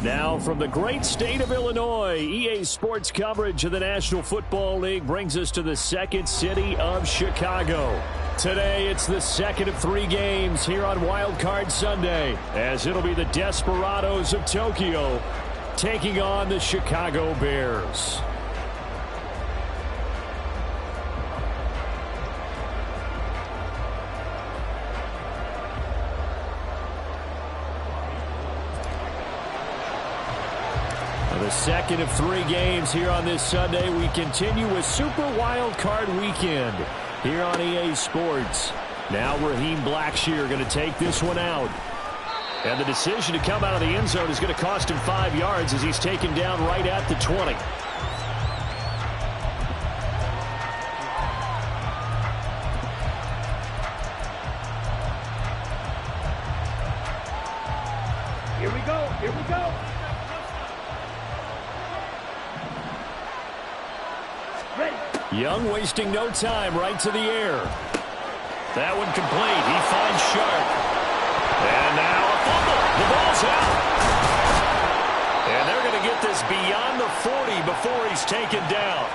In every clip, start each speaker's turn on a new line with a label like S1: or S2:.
S1: Now from the great state of Illinois, EA Sports coverage of the National Football League brings us to the second city of Chicago. Today it's the second of 3 games here on Wild Card Sunday, as it'll be the Desperados of Tokyo taking on the Chicago Bears. The second of 3 games here on this Sunday. We continue with Super Wild Card Weekend here on EA Sports. Now Raheem Blackshear going to take this one out. And the decision to come out of the end zone is going to cost him 5 yards as he's taken down right at the 20.
S2: Here we go. Here we go.
S1: Young wasting no time, right to the air. That one complete. He finds Sharp. And now a fumble. The ball's out. And they're going to get this beyond the 40 before he's taken down.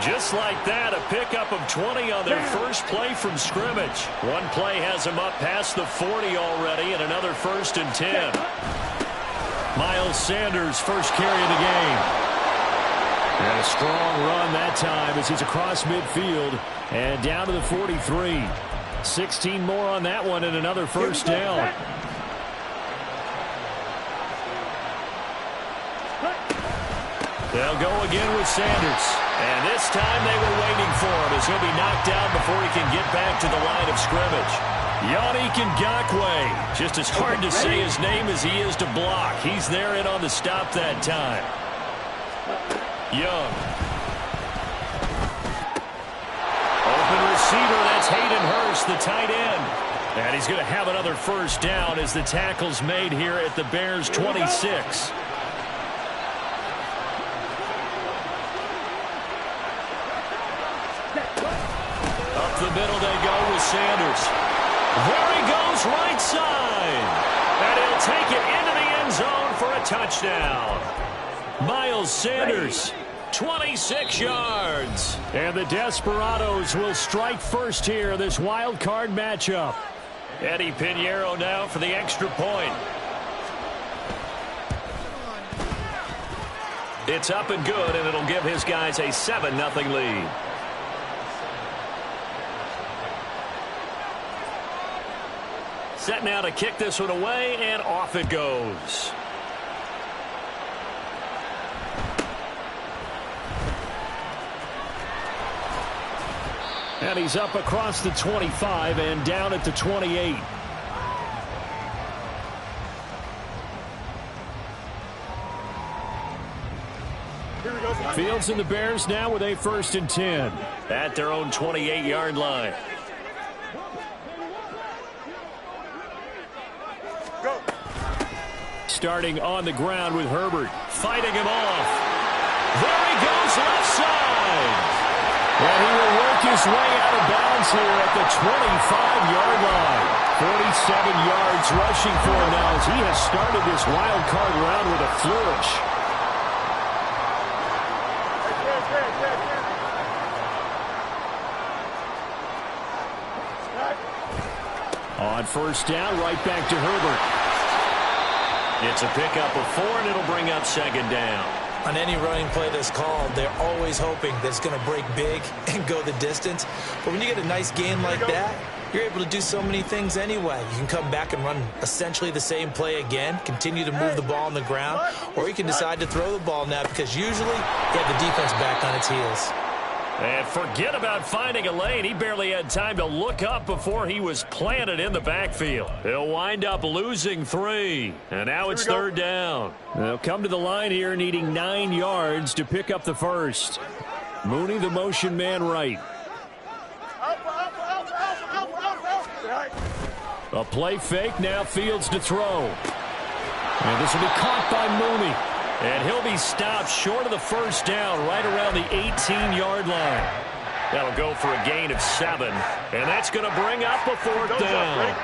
S1: Just like that, a pickup of 20 on their first play from scrimmage. One play has them up past the 40 already, and another 1st and 10. Miles Sanders, first carry of the game. And a strong run that time as he's across midfield and down to the 43. 16 more on that one and another first down. They'll go again with Sanders. And this time they were waiting for him as he'll be knocked down before he can get back to the line of scrimmage. Yannick Ngakoue. Just as hard to say his name as he is to block. He's there in on the stop that time. Young. Open receiver, that's Hayden Hurst, the tight end. And he's going to have another first down as the tackle's made here at the Bears' 26. Up the middle they go with Sanders. There he goes, right side. And he'll take it into the end zone for a touchdown. Miles Sanders, 26 yards. And the Desperados will strike first here, this wild card matchup. Eddie Pinheiro now for the extra point. It's up and good, and it'll give his guys a 7-0 lead. Set now to kick this one away, and off it goes. And he's up across the 25 and down at the 28. Fields and the Bears now with a 1st and 10 at their own 28-yard line. Starting on the ground with Herbert, fighting him off. There he goes, left side. And he will work his way out of bounds here at the 25-yard line. 47 yards rushing for him now as he has started this wild card round with a flourish. On first down, right back to Herbert. It's a pickup of 4, and it'll bring up 2nd down.
S3: On any running play that's called, they're always hoping that it's going to break big and go the distance. But when you get a nice gain like that, you're able to do so many things anyway. You can come back and run essentially the same play again, continue to move the ball on the ground, or you can decide to throw the ball now because usually you have the defense back on its heels.
S1: And forget about finding a lane. He barely had time to look up before he was planted in the backfield. He'll wind up losing 3. And now it's 3rd down. They'll come to the line here needing 9 yards to pick up the first. Mooney, the motion man right. A play fake, now Fields to throw. And this will be caught by Mooney. And he'll be stopped short of the first down, right around the 18-yard line. That'll go for a gain of 7. And that's going to bring up a 4th down.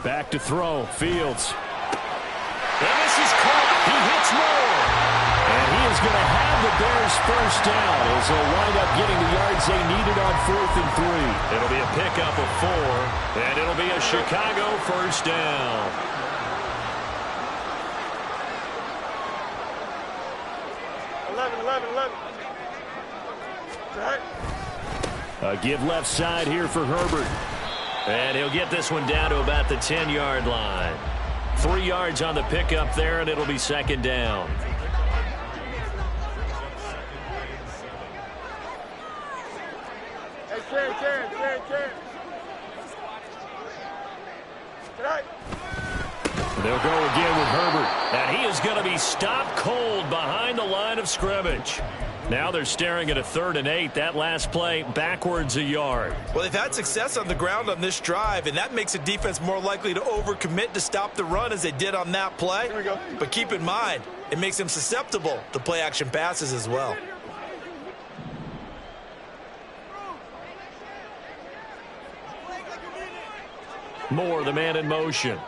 S1: Back to throw, Fields. And this is caught. He hits more. And he is going to have the Bears first down as they'll wind up getting the yards they needed on 4th and 3. It'll be a pickup of 4, and it'll be a Chicago first down. A give left side here for Herbert. And he'll get this one down to about the 10-yard line. 3 yards on the pickup there, and it'll be 2nd down. They'll go again with Herbert. And he is going to be stopped cold behind the line of scrimmage. Now they're staring at a 3rd and 8. That last play backwards a yard.
S3: Well, they've had success on the ground on this drive, and that makes the defense more likely to overcommit to stop the run as they did on that play.
S2: Here we go.
S3: But keep in mind, it makes them susceptible to play action passes as well.
S1: Moore, the man in motion.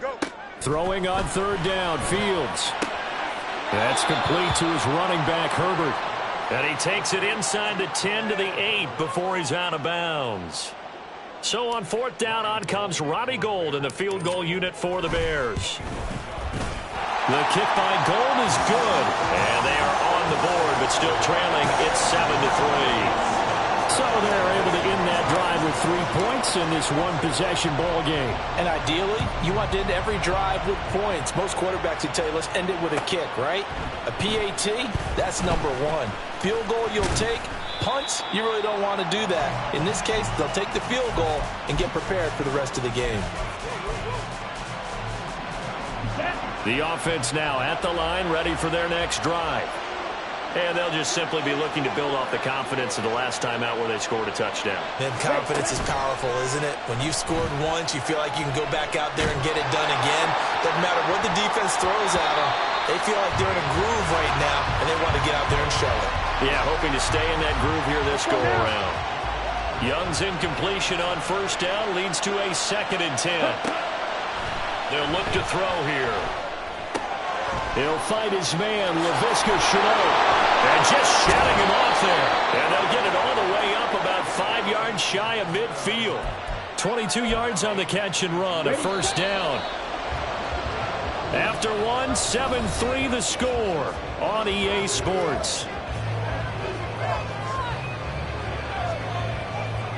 S2: Go.
S1: Throwing on 3rd down, Fields. That's complete to his running back, Herbert. And he takes it inside the 10 to the 8 before he's out of bounds. So on 4th down, on comes Robbie Gould in the field goal unit for the Bears. The kick by Gould is good. And they are on the board, but still trailing. It's 7-3. So they're able to end that drive with 3 points in this one-possession ball game.
S3: And ideally, you want to end every drive with points. Most quarterbacks would tell you, let's end it with a kick, right? A PAT, that's number 1. Field goal you'll take. Punts, you really don't want to do that. In this case, they'll take the field goal and get prepared for the rest of the game.
S1: The offense now at the line, ready for their next drive. And they'll just simply be looking to build off the confidence of the last time out where they scored a touchdown.
S3: And confidence is powerful, isn't it? When you've scored once, you feel like you can go back out there and get it done again. Doesn't matter what the defense throws at them. They feel like they're in a groove right now, and they want to get out there and show it.
S1: Yeah, hoping to stay in that groove here this go-around. Young's incompletion on 1st down leads to a 2nd and 10. They'll look to throw here. He'll fight his man, Laviska Shenault. And just shouting him off there. And they'll get it all the way up about 5 yards shy of midfield. 22 yards on the catch and run, a 1st down. After 1, 7-3 the score on EA Sports.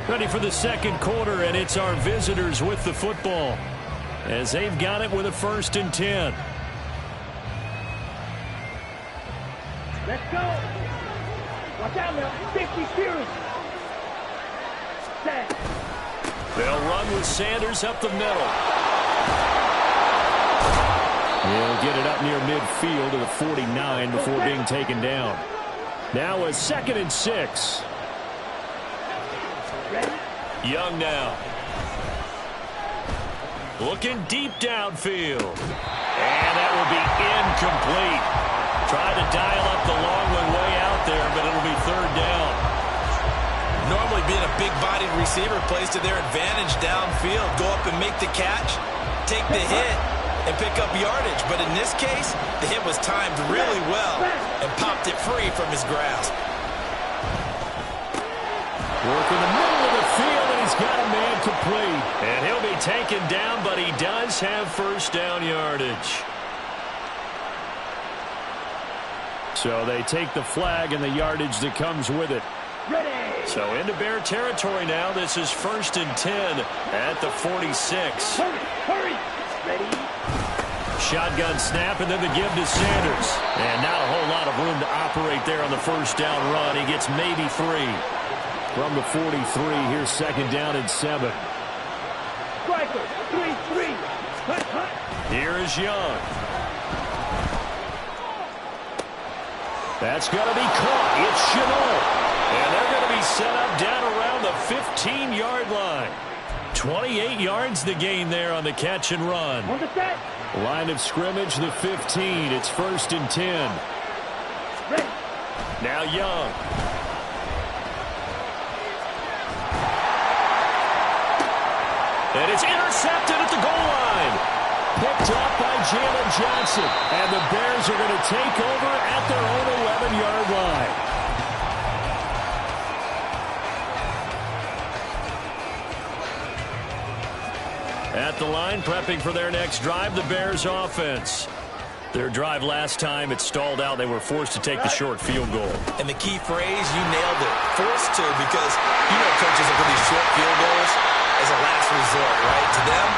S1: Ready for the 2nd quarter, and it's our visitors with the football as they've got it with a 1st and 10.
S2: Let's go. Watch out now. 50 series. Set.
S1: They'll run with Sanders up the middle. He'll get it up near midfield to the 49 before being taken down. Now a 2nd and 6.
S2: Ready?
S1: Young now. Looking deep downfield. And that will be incomplete. Tried to dial up the long way out there, but it'll be 3rd down.
S3: Normally being a big-bodied receiver plays to their advantage downfield. Go up and make the catch, take the hit, and pick up yardage. But in this case, the hit was timed really well and popped it free from his grasp.
S1: Work in the middle of the field, and he's got a man complete. And he'll be taken down, but he does have 1st down yardage. So they take the flag and the yardage that comes with it.
S2: Ready.
S1: So into Bear territory now. This is 1st and 10 at the 46.
S2: Hurry, hurry. Ready.
S1: Shotgun snap and then the give to Sanders. And not a whole lot of room to operate there on the 1st down run. He gets maybe 3. From the 43, here's 2nd down and 7.
S2: Striker, 3-3.
S1: Here is Young. That's going to be caught. It's Chenault. And they're going to be set up down around the 15-yard line. 28 yards the gain there on the catch and run. Line of scrimmage, the 15. It's 1st and 10. Now Young. And it's intercepted at the goal line. Picked up by Jalen Johnson. And the Bears are going to take over at their own 11-yard line. At the line, prepping for their next drive, the Bears offense. Their drive last time, it stalled out. They were forced to take the short field goal.
S3: And the key phrase, you nailed it. Forced to, because you know coaches look at these short field goals as a last resort, right? To them,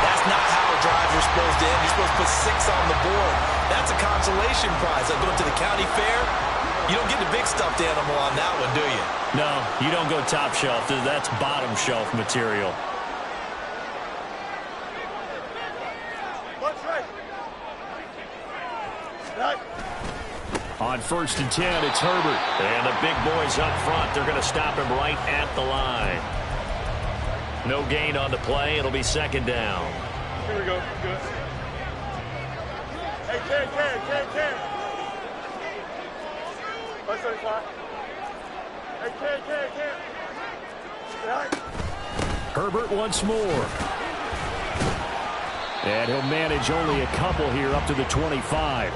S3: that's not how drives are supposed to end. You're supposed to put 6 on the board. That's a consolation prize. Like going to the county fair, you don't get the big stuffed animal on that one, do you?
S1: No, you don't go top shelf. That's bottom shelf material. On 1st and 10, it's Herbert. And the big boys up front, they're going to stop him right at the line. No gain on the play. It'll be 2nd down.
S2: Here we go. Good. Hey, Ken. 135. Hey, Ken.
S1: Herbert once more. And he'll manage only a couple here up to the 25.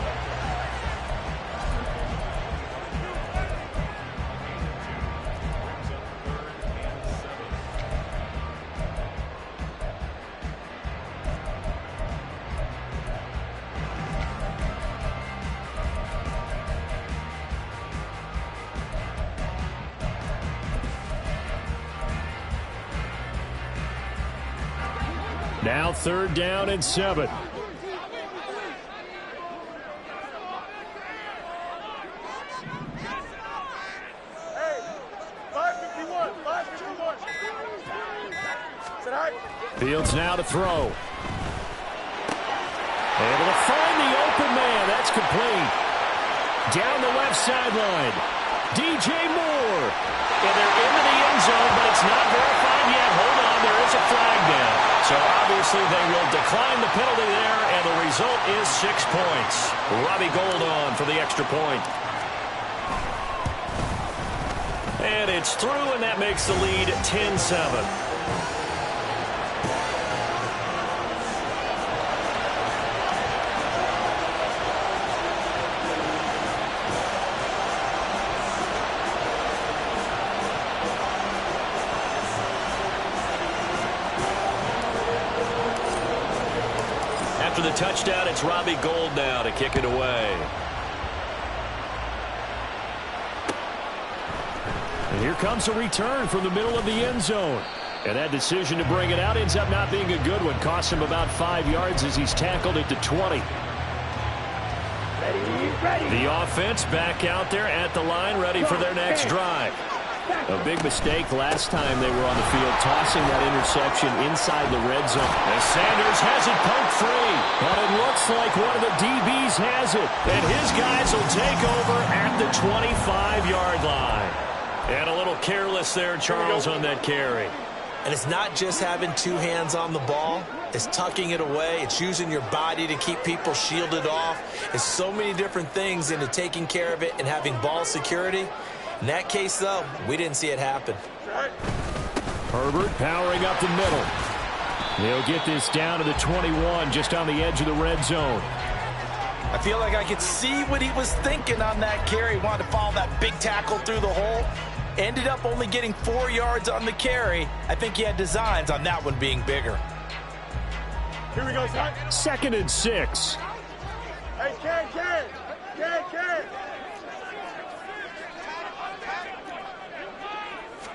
S1: Now 3rd down and 7.
S2: Hey, 551.
S1: Fields now to throw. Able to find the open man. That's complete. Down the left sideline. DJ Moore. And they're into the end zone, but it's not verified yet. Hold on, there is a flag down. So obviously they will decline the penalty there, and the result is 6 points. Robbie Gould on for the extra point. And it's through, and that makes the lead 10-7. After the touchdown, it's Robbie Gould now to kick it away. And here comes a return from the middle of the end zone. And that decision to bring it out ends up not being a good one. Costs him about 5 yards as he's tackled at the 20.
S2: Ready.
S1: The offense back out there at the line, ready for their next drive. A big mistake last time they were on the field, tossing that interception inside the red zone. As Sanders has it poked free, but it looks like one of the DBs has it. And his guys will take over at the 25-yard line. And a little careless there, Charles, on that carry.
S3: And it's not just having 2 hands on the ball. It's tucking it away. It's using your body to keep people shielded off. It's so many different things into taking care of it and having ball security. In that case, though, we didn't see it happen.
S1: Herbert powering up the middle. They'll get this down to the 21, just on the edge of the red zone.
S3: I feel like I could see what he was thinking on that carry. He wanted to follow that big tackle through the hole. Ended up only getting 4 yards on the carry. I think he had designs on that one being bigger.
S2: Here we go, son.
S1: 2nd and 6.
S2: Hey, Ken.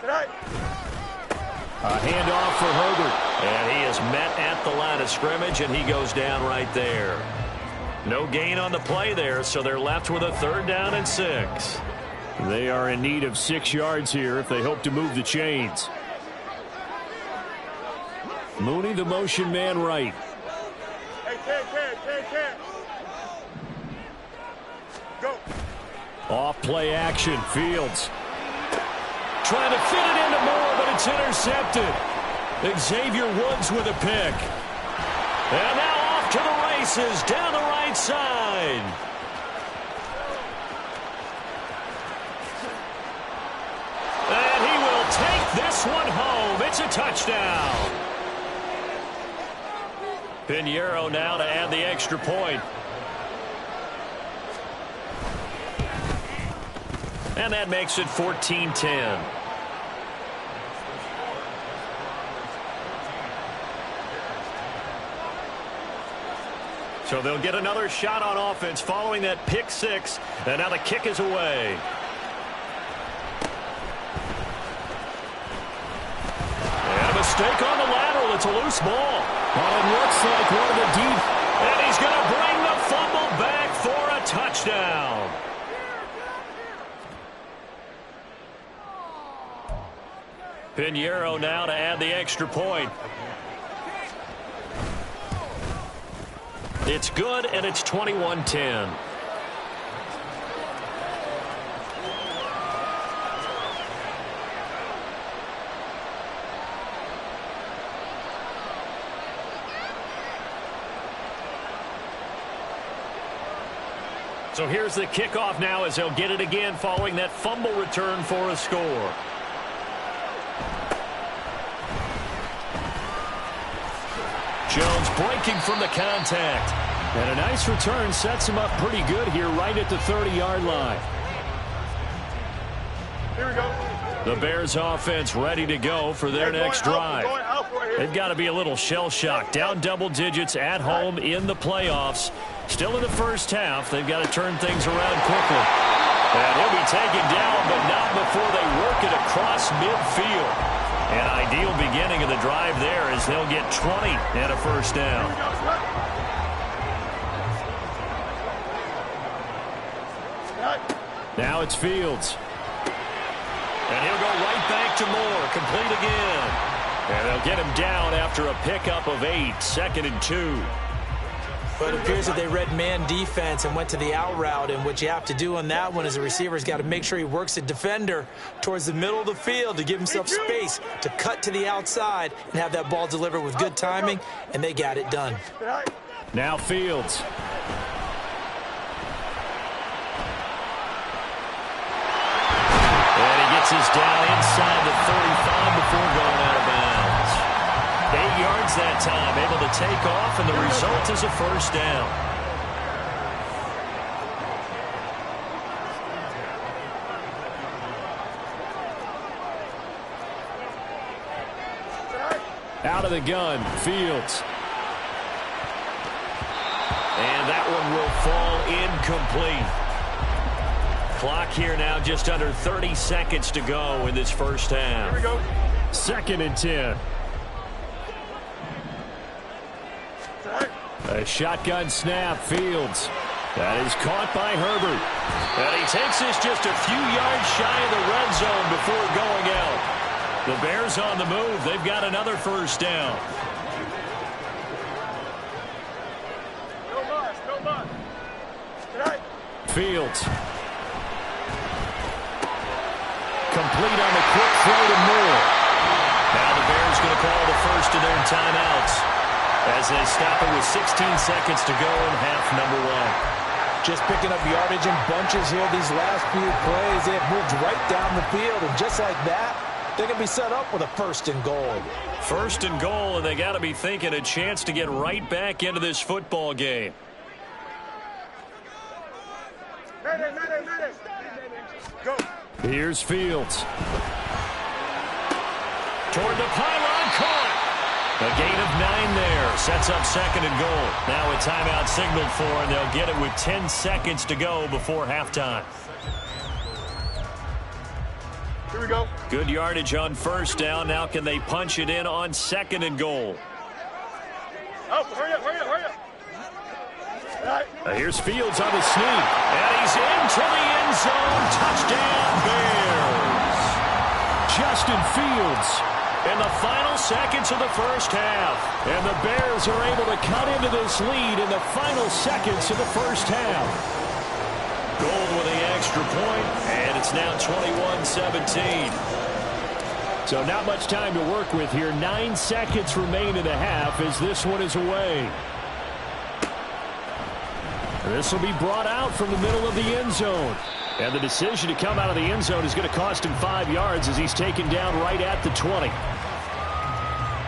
S1: A handoff for Herbert. And he is met at the line of scrimmage, and he goes down right there. No gain on the play there, so they're left with a 3rd down and 6. They are in need of 6 yards here if they hope to move the chains. Mooney, the motion man right.
S2: Can't. Go.
S1: Off play action, Fields. Trying to fit it into Moore, but it's intercepted. Xavier Woods with a pick. And now off to the races, down the right side. And he will take this one home. It's a touchdown. Pinheiro now to add the extra point. And that makes it 14-10. So they'll get another shot on offense following that pick six. And now the kick is away. And a mistake on the lateral. It's a loose ball.
S4: Well, it looks like one of the deep.
S1: And he's going to bring the fumble back for a touchdown. Pinheiro now to add the extra point. It's good, and it's 21-10. So here's the kickoff now as they'll get it again following that fumble return for a score. Jones breaking from the contact. And a nice return sets him up pretty good here right at the 30-yard line.
S2: Here we go.
S1: The Bears offense ready to go for their next drive. They've got to be a little shell-shocked. Down double digits at home in the playoffs. Still in the first half. They've got to turn things around quickly. And he'll be taken down, but not before they work it across midfield. An ideal beginning of the drive there as they'll get 20 and a first down. Now it's Fields. And he'll go right back to Moore. Complete again. And they'll get him down after a pickup of 8. 2nd and 2.
S3: But it appears that they read man defense and went to the out route, and what you have to do on that one is the receiver's got to make sure he works the defender towards the middle of the field to give himself space to cut to the outside and have that ball delivered with good timing, and they got it done.
S1: Now Fields. And he gets his down inside the 35 before going out of bounds. 8 yards that time, able to take off, and the result is a first down. Out of the gun, Fields. And that one will fall incomplete. Clock here now just under 30 seconds to go in this first half.
S2: Here we go.
S1: 2nd and 10. A shotgun snap, Fields. That is caught by Herbert. And he takes this just a few yards shy of the red zone before going out. The Bears on the move. They've got another first down.
S2: No bus.
S1: Fields. Complete on the quick throw to Moore. Now the Bears going to call the first of their timeouts as they stop it with 16 seconds to go in half number 1.
S5: Just picking up yardage in bunches here these last few plays. They have moved right down the field, and just like that, they're going to be set up with a 1st and goal.
S1: 1st and goal, and they got to be thinking a chance to get right back into this football game.
S2: Go.
S1: Here's Fields. Toward the pylon, caught. A gain of 9 there. Sets up 2nd and goal. Now a timeout signaled for, and they'll get it with 10 seconds to go before halftime.
S2: Here we go.
S1: Good yardage on first down. Now can they punch it in on 2nd and goal?
S2: Oh, hurry up.
S1: Here's Fields on the sneak. And he's into the end zone. Touchdown, Bears. Justin Fields in the final seconds of the first half. And the Bears are able to cut into this lead in the final seconds of the first half. Gold with the extra point, and it's now 21-17. So not much time to work with here. 9 seconds remain in the half as this one is away. This will be brought out from the middle of the end zone. And the decision to come out of the end zone is going to cost him 5 yards as he's taken down right at the 20.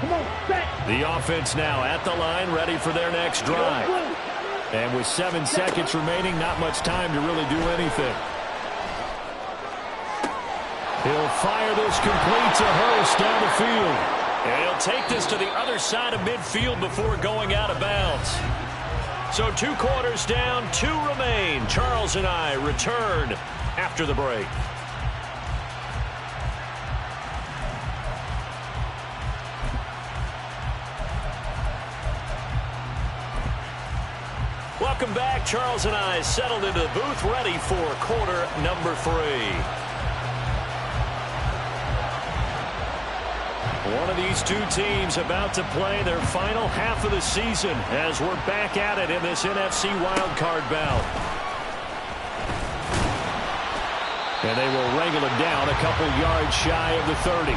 S2: Come on, set.
S1: The offense now at the line, ready for their next drive. And with 7 seconds remaining, not much time to really do anything. He'll fire this complete to Hurst down the field. And he'll take this to the other side of midfield before going out of bounds. So 2 quarters down, 2 remain. Charles and I return after the break. Welcome back. Charles and I settled into the booth, ready for quarter number 3. One of these 2 teams about to play their final half of the season as we're back at it in this NFC wildcard bout. And they will wrangle it down a couple yards shy of the 30.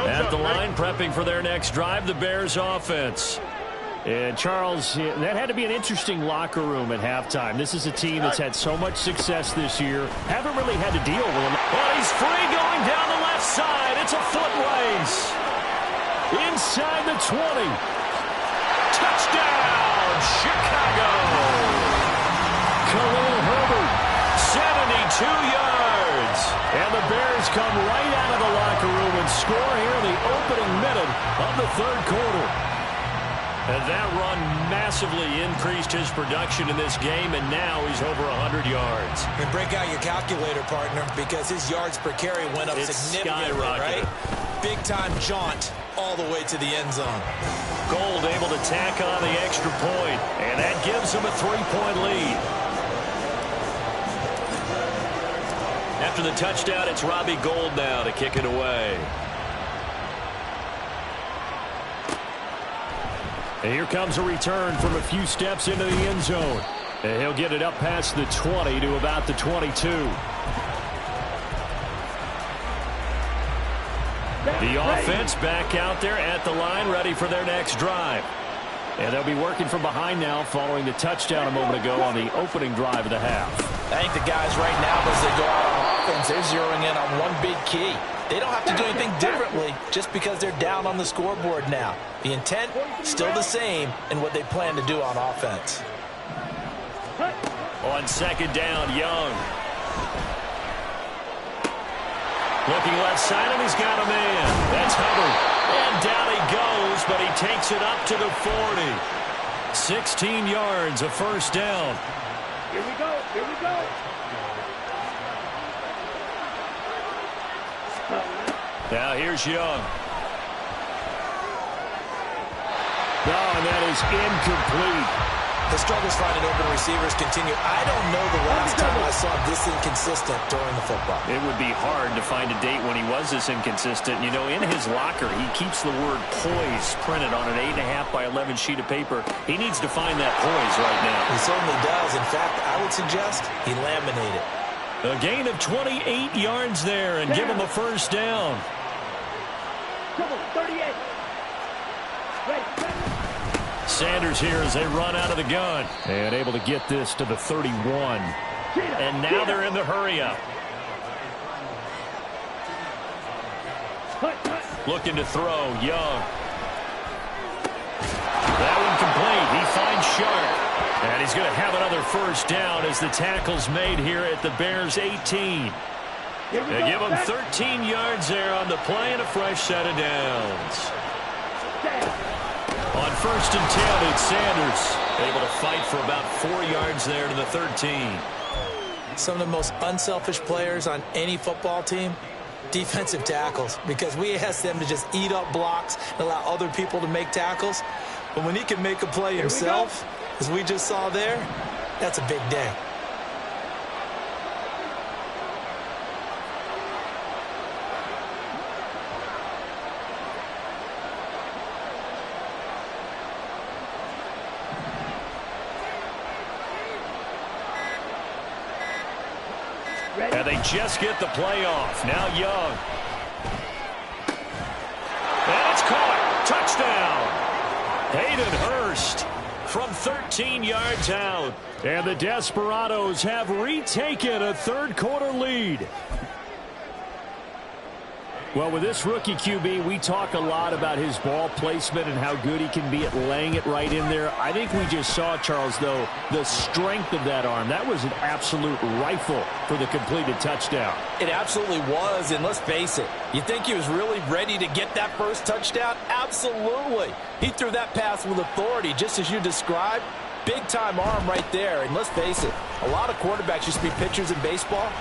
S1: At the line, prepping for their next drive, the Bears offense. And Charles, that had to be an interesting locker room at halftime. This is a team that's had so much success this year. Haven't really had to deal with him. Well, he's free going down the left side. It's a foot race. Inside the 20. Touchdown, Chicago. Khalil Herbert, 72 yards. And the Bears come right out of the locker room and score here in the opening minute of the 3rd quarter. And that run massively increased his production in this game, and now he's over 100 yards.
S3: And break out your calculator, partner, because his yards per carry went up significantly, right? Big-time jaunt all the way to the end zone.
S1: Gold able to tack on the extra point, and that gives him a 3-point lead. After the touchdown, it's Robbie Gould now to kick it away. And here comes a return from a few steps into the end zone. And he'll get it up past the 20 to about the 22. The offense back out there at the line, ready for their next drive. And they'll be working from behind now following the touchdown a moment ago on the opening drive of the half.
S3: I think the guys right now, as they go out on offense, they're zeroing in on one big key. They don't have to do anything differently just because they're down on the scoreboard now. The intent, still the same in what they plan to do on offense.
S1: On second down, Young. Looking left side, and he's got a man. That's Hubbard. And down he goes, but he takes it up to the 40. 16 yards, a first down.
S2: Here we go. Here we go.
S1: Now here's Young. No, and that is incomplete.
S3: The struggles finding open receivers continue. I don't know the last time I saw this inconsistent during the football.
S1: It would be hard to find a date when he was this inconsistent. You know, in his locker, he keeps the word poise printed on an 8.5 by 11 sheet of paper. He needs to find that poise right now.
S3: He certainly does. In fact, I would suggest he laminated.
S1: A gain of 28 yards there and give him a first down.
S2: Come on, 38. Ready.
S1: Sanders here as they run out of the gun. And able to get this to the 31. And now they're in the hurry-up. Looking to throw, Young. That one complete. He finds Sharp. And he's going to have another first down as the tackle's made here at the Bears' 18. They give him 13 yards there on the play and a fresh set of downs. On first and 10, it's Sanders able to fight for about 4 yards there to the 13.
S3: Some of the most unselfish players on any football team, defensive tackles, because we ask them to just eat up blocks and allow other people to make tackles. But when he can make a play himself, as we just saw there, that's a big day.
S1: And they just get the play off. Now Young. And it's caught. Touchdown. Hayden Hurst from 13 yards out. And the Desperados have retaken a third-quarter lead. Well, with this rookie QB, we talk a lot about his ball placement and how good he can be at laying it right in there. I think we just saw, Charles, though, the strength of that arm. That was an absolute rifle for the completed touchdown.
S5: It absolutely was, and let's face it, you think he was really ready to get that first touchdown? Absolutely. He threw that pass with authority, just as you described. Big-time arm right there, and let's face it, a lot of quarterbacks used to be pitchers in baseball.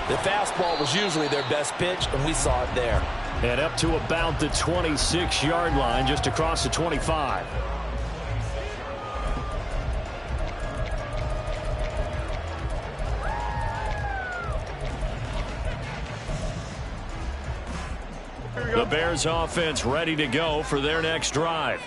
S5: The fastball was usually their best pitch, and we saw it there.
S1: And up to about the 26-yard line, just across the 25. The Bears offense ready to go for their next drive.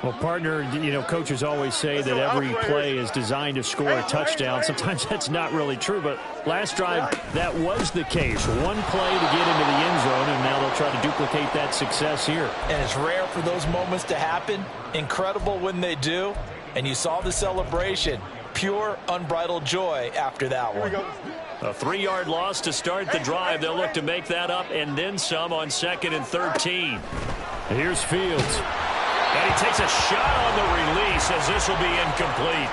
S1: Well, partner, coaches always say that every play is designed to score a touchdown. Sometimes that's not really true, but last drive, that was the case. One play to get into the end zone, and now they'll try to duplicate that success here.
S5: And it's rare for those moments to happen. Incredible when they do. And you saw the celebration. Pure, unbridled joy after that one.
S1: A 3-yard loss to start the drive. They'll look to make that up and then some on 2nd and 13. Here's Fields. And he takes a shot on the release as this will be incomplete.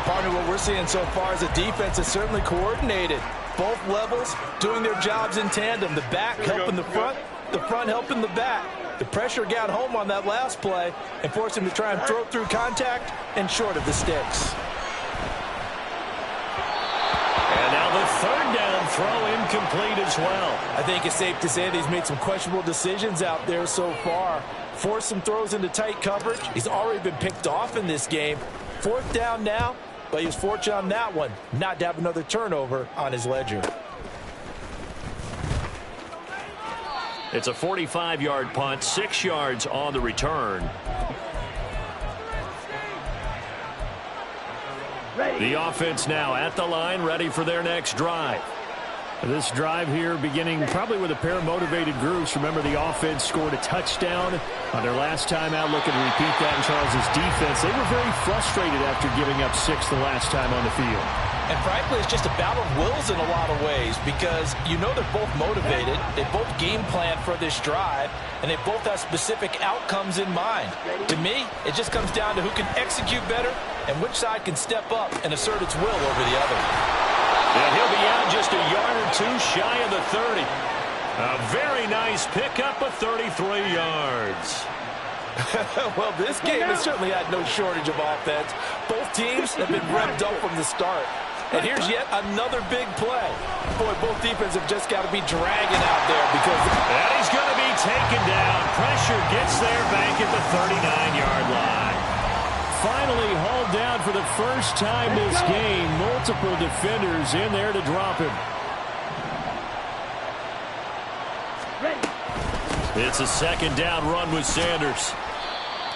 S5: Partner, what we're seeing so far is a defense that's certainly coordinated. Both levels doing their jobs in tandem. The back helping the front helping the back. The pressure got home on that last play and forced him to try and throw through contact and short of the sticks.
S1: And now the third down throw incomplete as well.
S5: I think it's safe to say that he's made some questionable decisions out there so far. Forced some throws into tight coverage. He's already been picked off in this game. 4th down now, but he was fortunate on that one not to have another turnover on his ledger.
S1: It's a 45-yard punt, 6 yards on the return. The offense now at the line, ready for their next drive. This drive here beginning probably with a pair of motivated groups. Remember, the offense scored a touchdown on their last time out. Looking to repeat that in Charles's defense. They were very frustrated after giving up 6 the last time on the field.
S5: And frankly, it's just a battle of wills in a lot of ways because they're both motivated. They both game plan for this drive, and they both have specific outcomes in mind. To me, it just comes down to who can execute better and which side can step up and assert its will over the other.
S1: And he'll be out just a yard or two shy of the 30. A very nice pickup of 33 yards.
S5: Well, this game has certainly had no shortage of offense. Both teams have been revved up from the start. And here's yet another big play. Boy, both defenses have just got to be dragging out there because...
S1: And he's going to be taken down. Pressure gets there back at the 39-yard line. Finally hauled down for the first time this game. Multiple defenders in there to drop him. It's a 2nd down run with Sanders.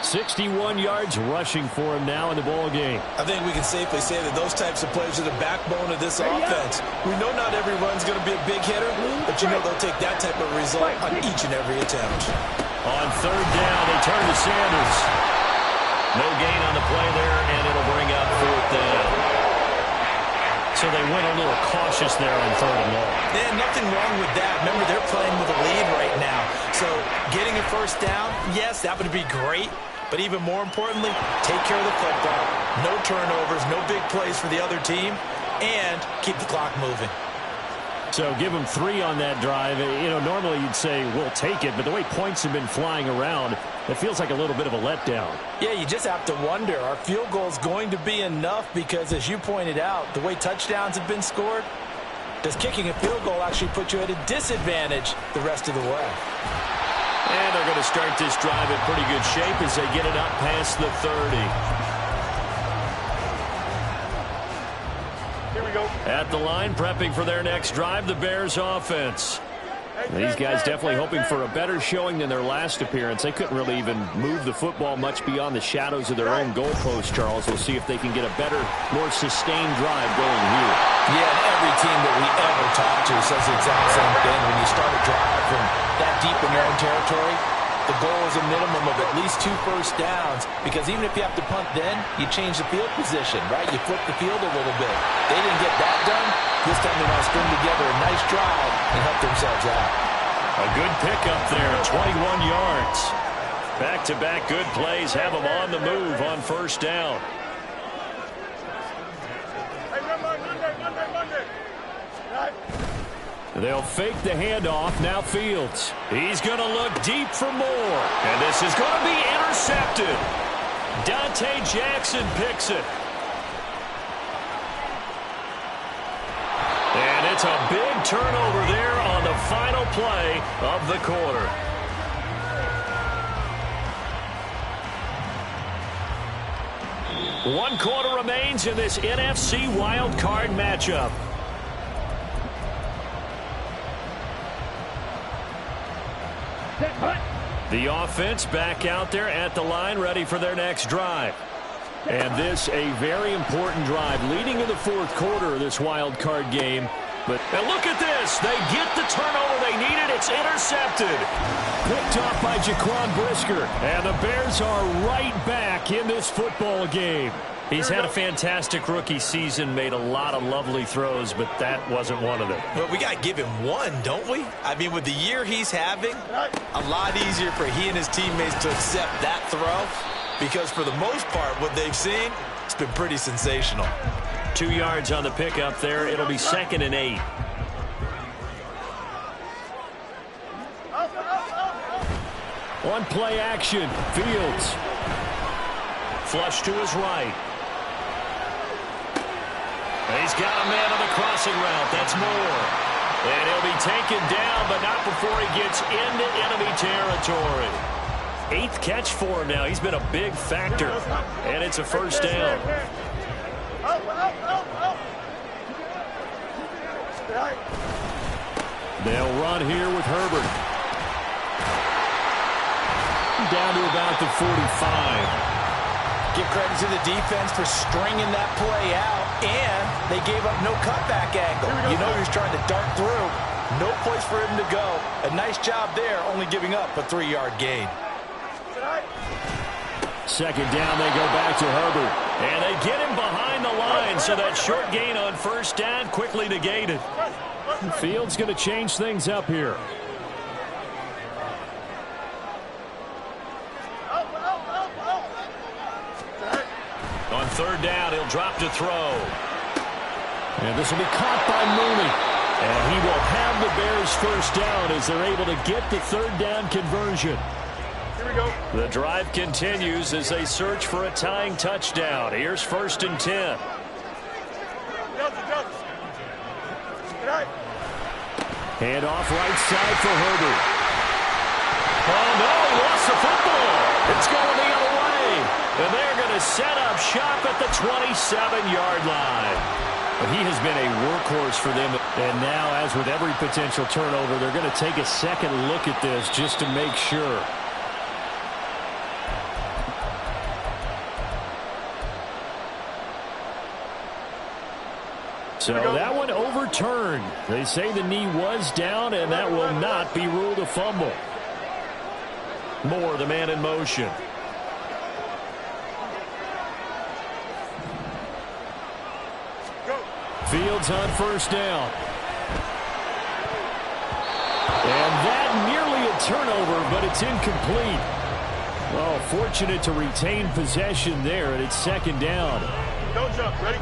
S1: 61 yards rushing for him now in the ball game.
S3: I think we can safely say that those types of plays are the backbone of this offense. We know not every run's going to be a big hitter, but they'll take that type of result on each and every attempt.
S1: On 3rd down, they turn to Sanders. No gain on the play there, and it'll bring up 4th down. So they went a little cautious there on 3rd and long.
S3: Yeah, nothing wrong with that. Remember, they're playing with a lead right now. So getting a 1st down, yes, that would be great. But even more importantly, take care of the football. No turnovers, no big plays for the other team, and keep the clock moving.
S1: So give them 3 on that drive. Normally you'd say, we'll take it, but the way points have been flying around, it feels like a little bit of a letdown.
S5: Yeah, you just have to wonder, are field goals going to be enough? Because as you pointed out, the way touchdowns have been scored, does kicking a field goal actually put you at a disadvantage the rest of the way?
S1: And they're going to start this drive in pretty good shape as they get it up past the 30.
S2: Here we go.
S1: At the line, prepping for their next drive, the Bears offense. These guys definitely hoping for a better showing than their last appearance. They couldn't really even move the football much beyond the shadows of their own goalpost, Charles. We'll see if they can get a better, more sustained drive going here.
S5: Yeah, and every team that we ever talk to says the exact same thing. When you start a drive from that deep in your own territory, the goal is a minimum of at least 2 first downs, because even if you have to punt then, you change the field position, right? You flip the field a little bit. They didn't get that done. This time they want to string together a nice drive and help themselves out.
S1: A good pickup there, 21 yards. Back-to-back good plays have them on the move on first down.
S2: Monday. Right.
S1: They'll fake the handoff. Now Fields. He's going to look deep for more. And this is going to be intercepted. Dante Jackson picks it. And it's a big turnover there on the final play of the quarter. One quarter remains in this NFC wild card matchup. The offense back out there at the line, ready for their next drive. And this a very important drive leading in the fourth quarter of this wild card game. And look at this. They get the turnover they needed. It's intercepted. Picked off by Jaquan Brisker. And the Bears are right back in this football game. He's had a fantastic rookie season, made a lot of lovely throws, but that wasn't one of them.
S3: But we got to give him one, don't we? I mean, with the year he's having, a lot easier for he and his teammates to accept that throw, because for the most part, what they've seen, it's been pretty sensational.
S1: 2 yards on the pickup there. It'll be 2nd and 8. One play action. Fields. Flush to his right. He's got a man on the crossing route. That's Moore. And he'll be taken down, but not before he gets into enemy territory. 8th catch for him now. He's been a big factor. And it's a first down. They'll run here with Herbert. Down to about the 45.
S5: Give credit to the defense for stringing that play out, and they gave up no cutback angle. You know he's trying to dart through. No place for him to go. A nice job there, only giving up a 3-yard gain.
S1: 2nd down, they go back to Herbert. And they get him behind the line, so that short gain on first down quickly negated. Fields going to change things up here. On 3rd down, he'll drop to throw. And this will be caught by Mooney. And he will have the Bears first down as they're able to get the 3rd down conversion.
S2: Here we go.
S1: The drive continues as they search for a tying touchdown. Here's 1st and 10. Hand off right side for Herbert. Oh, no, lost the football. It's going the other way. And they're going to set up shop at the 27-yard line. But he has been a workhorse for them. And now, as with every potential turnover, they're going to take a second look at this just to make sure. So that one overturned. They say the knee was down, and that will not be ruled a fumble. Moore, the man in motion. Fields on first down. And that nearly a turnover, but it's incomplete. Well, fortunate to retain possession there, and it's 2nd down.
S2: Don't jump. Ready?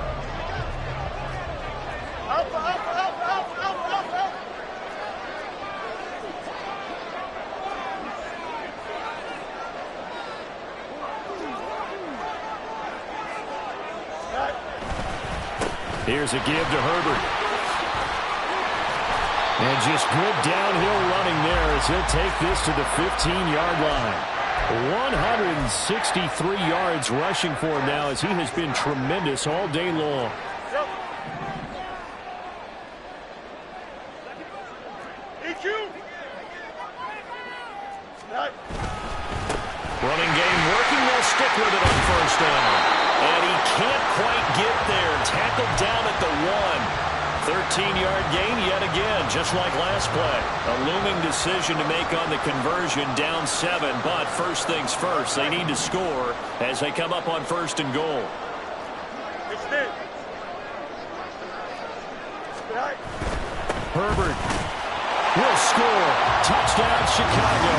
S1: Here's a give to Herbert. And just good downhill running there as he'll take this to the 15-yard line. 163 yards rushing for him now as he has been tremendous all day long. Running game working. They'll stick with it on first down. And he can't quite get there. Tackled down at the 1. 13-yard gain yet again, just like last play. A looming decision to make on the conversion, down 7. But first things first, they need to score as they come up on first and goal. Herbert will score. Touchdown, Chicago.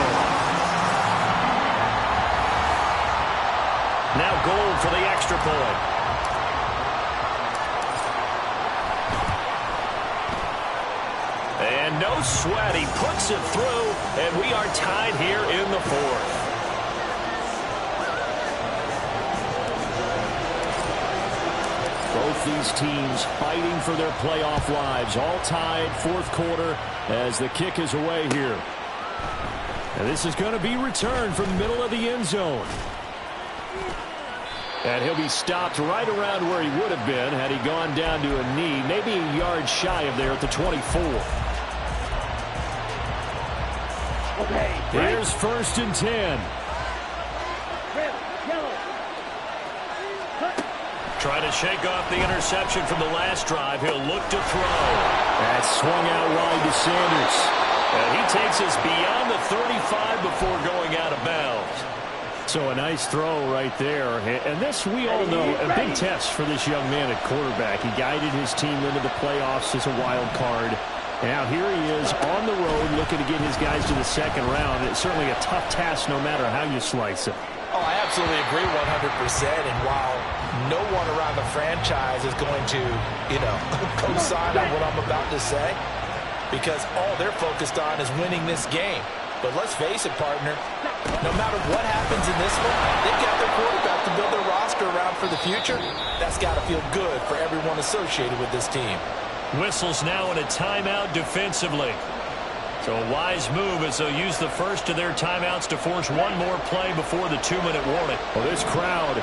S1: Now goal for the extra point. And no sweat. He puts it through, and we are tied here in the 4th. Both these teams fighting for their playoff lives. All tied, 4th quarter, as the kick is away here. And this is going to be returned from the middle of the end zone. And he'll be stopped right around where he would have been had he gone down to a knee, maybe a yard shy of there at the 24. Okay, here's first and 10. Trying to shake off the interception from the last drive. He'll look to throw. That swung out wide to Sanders. And he takes us beyond the 35 before going out of bounds. So a nice throw right there. And this, we all know, a big test for this young man at quarterback. He guided his team into the playoffs as a wild card. Now here he is on the road looking to get his guys to the second round. It's certainly a tough task no matter how you slice it.
S3: Oh, I absolutely agree 100%. And while no one around the franchise is going to, co-sign on what I'm about to say, because all they're focused on is winning this game. But let's face it, partner, no matter what happens in this one, they've got their quarterback to build their roster around for the future. That's got to feel good for everyone associated with this team.
S1: Whistles now in a timeout defensively. So a wise move as they'll use the first of their timeouts to force one more play before the 2-minute warning. Well, this crowd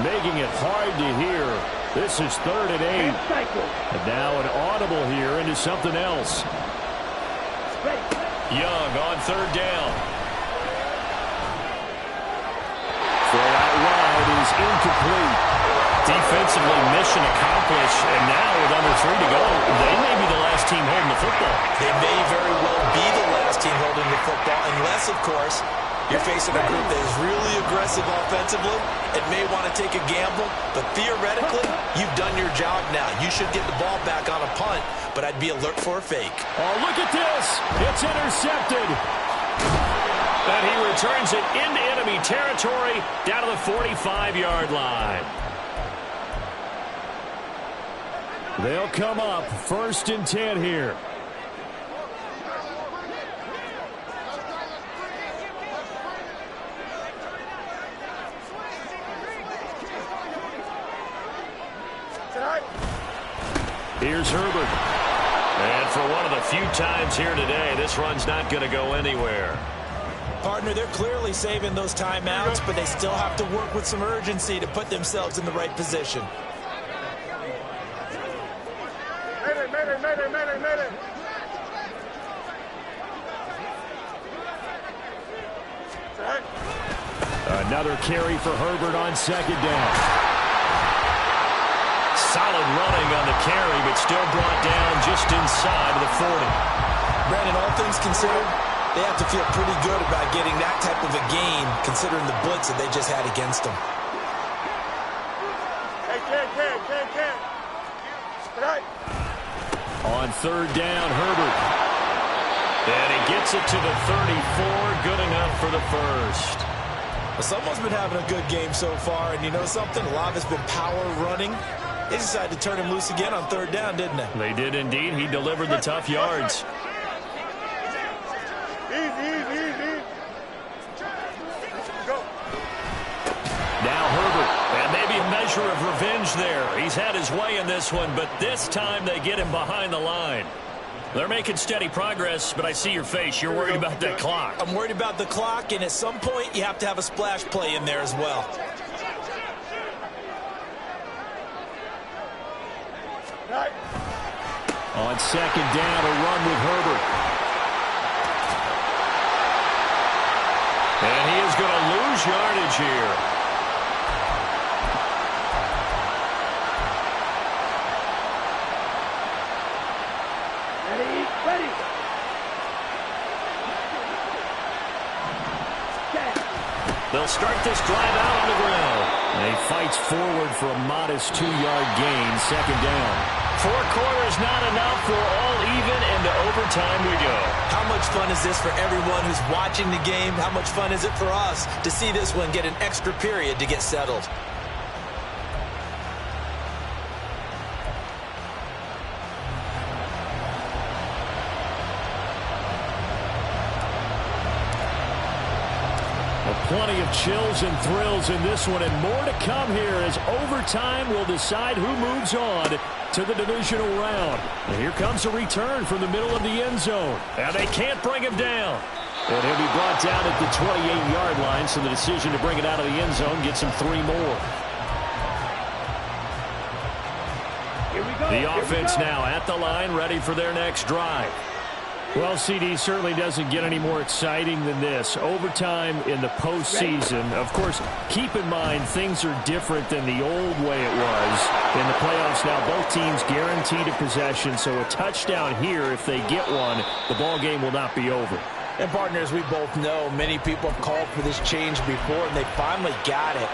S1: making it hard to hear. This is 3rd and 8. And now an audible here into something else. Young on 3rd down. Throw out wide is incomplete. Defensively, mission accomplished. And now with under 3 to go, they may be the last team holding the football.
S3: They may very well be the last team holding the football, unless, of course, you're facing a group that is really aggressive offensively and may want to take a gamble. But theoretically, you've done your job now. You should get the ball back on a punt, but I'd be alert for a fake.
S1: Oh, look at this. It's intercepted. And he returns it into enemy territory down to the 45-yard line. They'll come up 1st and 10 here. Here's Herbert. And for one of the few times here today, this run's not going to go anywhere.
S3: Partner, they're clearly saving those timeouts, but they still have to work with some urgency to put themselves in the right position.
S2: Mayday.
S1: Another carry for Herbert on 2nd down. Solid running on the carry, but still brought down just inside of the 40.
S3: Brandon, all things considered, they have to feel pretty good about getting that type of a gain, considering the blitz that they just had against them.
S2: Hey, Ken.
S1: On 3rd down, Herbert. And he gets it to the 34, good enough for the first.
S3: Well, someone's been having a good game so far, and you know something? A lot of it's been power running. They decided to turn him loose again on 3rd down, didn't they?
S1: They did indeed. He delivered the tough yards.
S2: Easy. Go.
S1: Now Herbert, and maybe a measure of revenge there. He's had his way in this one, but this time they get him behind the line. They're making steady progress, but I see your face. You're worried about that clock.
S3: I'm worried about the clock, and at some point, you have to have a splash play in there as well.
S1: On second down, a run with Herbert. And he is going to lose yardage here. They'll start this drive out on the ground. And he fights forward for a modest 2-yard gain, second down. 4 quarters not enough. We're all even, and to overtime we go.
S3: How much fun is this for everyone who's watching the game? How much fun is it for us to see this one get an extra period to get settled?
S1: Plenty of chills and thrills in this one, and more to come here as overtime will decide who moves on to the divisional round. And here comes a return from the middle of the end zone. And they can't bring him down. And he'll be brought down at the 28-yard line, so the decision to bring it out of the end zone gets him 3 more.
S2: Here we go.
S1: The offense now at the line, ready for their next drive. Well, CD certainly doesn't get any more exciting than this. Overtime in the postseason. Of course, keep in mind things are different than the old way it was. In the playoffs now, both teams guaranteed a possession, so a touchdown here, if they get one, the ball game will not be over.
S3: And partners, we both know many people have called for this change before, and they finally got it.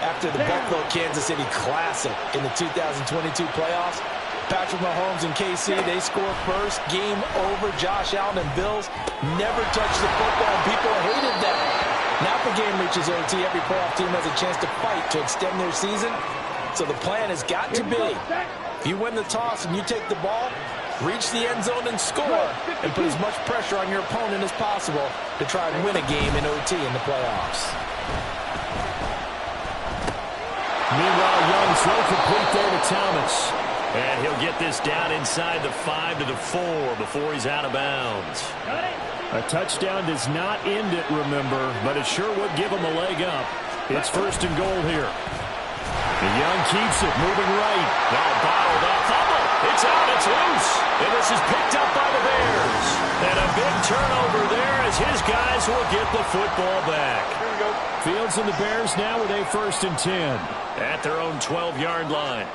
S3: After the Buffalo-Kansas City Classic in the 2022 playoffs, Patrick Mahomes and KC, they score first. Game over. Josh Allen and Bills never touched the football, and people hated that. Now if the game reaches OT, every playoff team has a chance to fight to extend their season. So the plan has got to be, if you win the toss and you take the ball, reach the end zone and score, and put as much pressure on your opponent as possible to try and win a game in OT in the playoffs.
S1: Meanwhile, Young throw complete there to Thomas. And he'll get this down inside the 5 to the 4 before he's out of bounds. A touchdown does not end it, remember, but it sure would give him a leg up. It's first and goal here. And Young keeps it, moving right. Now bottled up, fumble. It's out, it's loose. And this is picked up by the Bears. And a big turnover there as his guys will get the football back. Fields and the Bears now with a 1st and 10 at their own 12-yard line.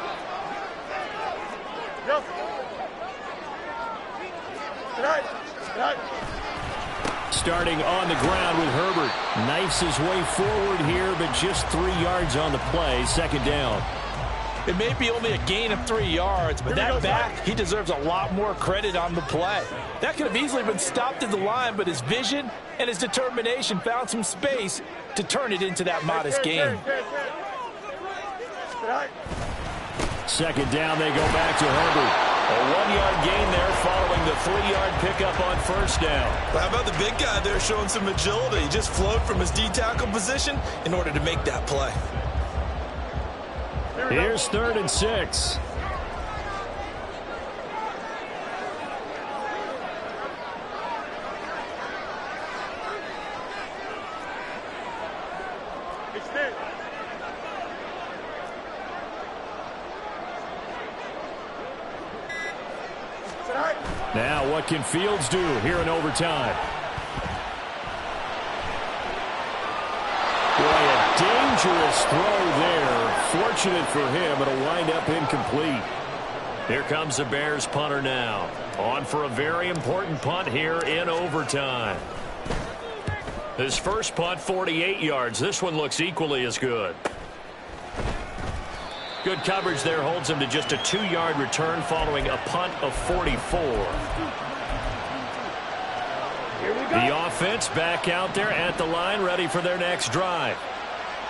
S1: Starting on the ground with Herbert. Knifes his way forward here, but just 3 yards on the play. Second down.
S3: It may be only a gain of 3 yards, but that back, he deserves a lot more credit on the play. That could have easily been stopped at the line, but his vision and his determination found some space to turn it into that modest gain.
S1: Second down, they go back to Herbert. A 1-yard gain there following the 3-yard pickup on first down.
S3: Well, how about the big guy there showing some agility? He just flowed from his D-tackle position in order to make that play.
S1: Here's 3rd and 6. Now, what can Fields do here in overtime? Boy, a dangerous throw there. Fortunate for him, it'll wind up incomplete. Here comes the Bears punter now. On for a very important punt here in overtime. His first punt, 48 yards. This one looks equally as good. Good coverage there holds him to just a 2-yard return following a punt of 44. The offense back out there at the line, ready for their next drive.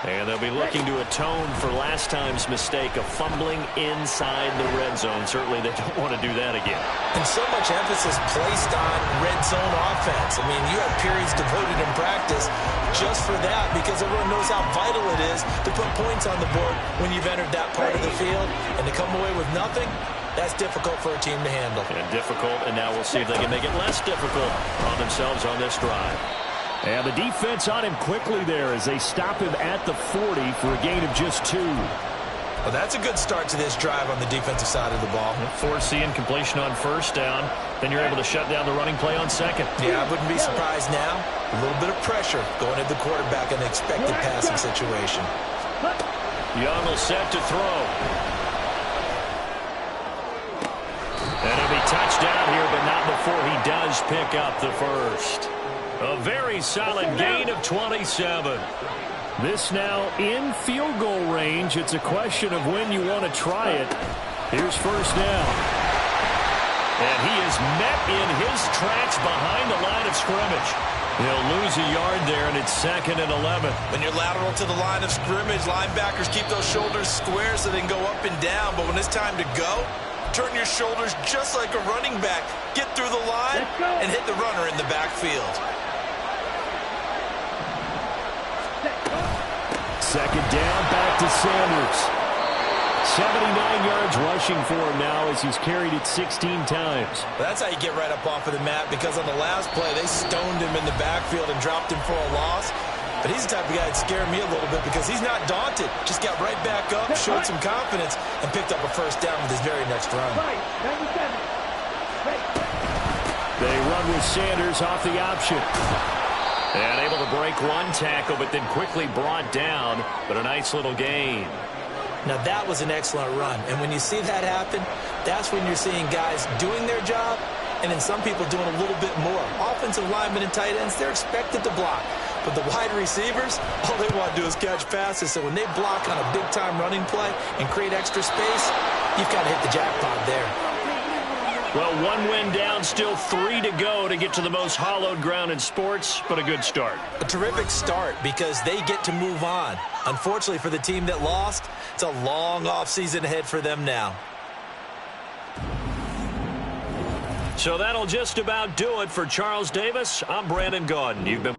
S1: And they'll be looking to atone for last time's mistake of fumbling inside the red zone. Certainly they don't want to do that again.
S3: And so much emphasis placed on red zone offense. I mean, you have periods devoted in practice just for that because everyone knows how vital it is to put points on the board when you've entered that part of the field. And to come away with nothing, That's difficult for a team to handle.
S1: And difficult, and now we'll see if they can make it less difficult on themselves on this drive.
S4: And the defense on him quickly there as they stop him at the 40 for a gain of just 2.
S3: Well, that's a good start to this drive on the defensive side of the ball.
S1: Forcing completion on first down. Then you're able to shut down the running play on second.
S3: Yeah, I wouldn't be surprised now. A little bit of pressure going at the quarterback in an expected passing situation.
S1: Young will set to throw. And it'll be touchdown here, but not before he does pick up the first. A very solid gain of 27.
S4: This now in field goal range. It's a question of when you want to try it. Here's first down.
S1: And he is met in his tracks behind the line of scrimmage. He'll lose a yard there, and it's 2nd and 11.
S3: When you're lateral to the line of scrimmage, linebackers keep those shoulders square so they can go up and down. But when it's time to go, turn your shoulders just like a running back. Get through the line and hit the runner in the backfield.
S4: 2nd down, back to Sanders. 79 yards rushing for him now as he's carried it 16 times.
S3: That's how you get right up off of the mat, because on the last play, they stoned him in the backfield and dropped him for a loss. But he's the type of guy that scared me a little bit because he's not daunted. Just got right back up, showed some confidence, and picked up a first down with his very next run.
S4: They run with Sanders off the option.
S1: And able to break one tackle, but then quickly brought down. But a nice little gain.
S3: Now, that was an excellent run. And when you see that happen, that's when you're seeing guys doing their job and then some people doing a little bit more. Offensive linemen and tight ends, they're expected to block. But the wide receivers, all they want to do is catch passes. So when they block on a big-time running play and create extra space, you've got to hit the jackpot there.
S1: Well, 1 win down, still 3 to go to get to the most hallowed ground in sports, but a good start.
S3: A terrific start because they get to move on. Unfortunately for the team that lost, it's a long offseason ahead for them now.
S1: So that'll just about do it for Charles Davis. I'm Brandon Gaudin. You've been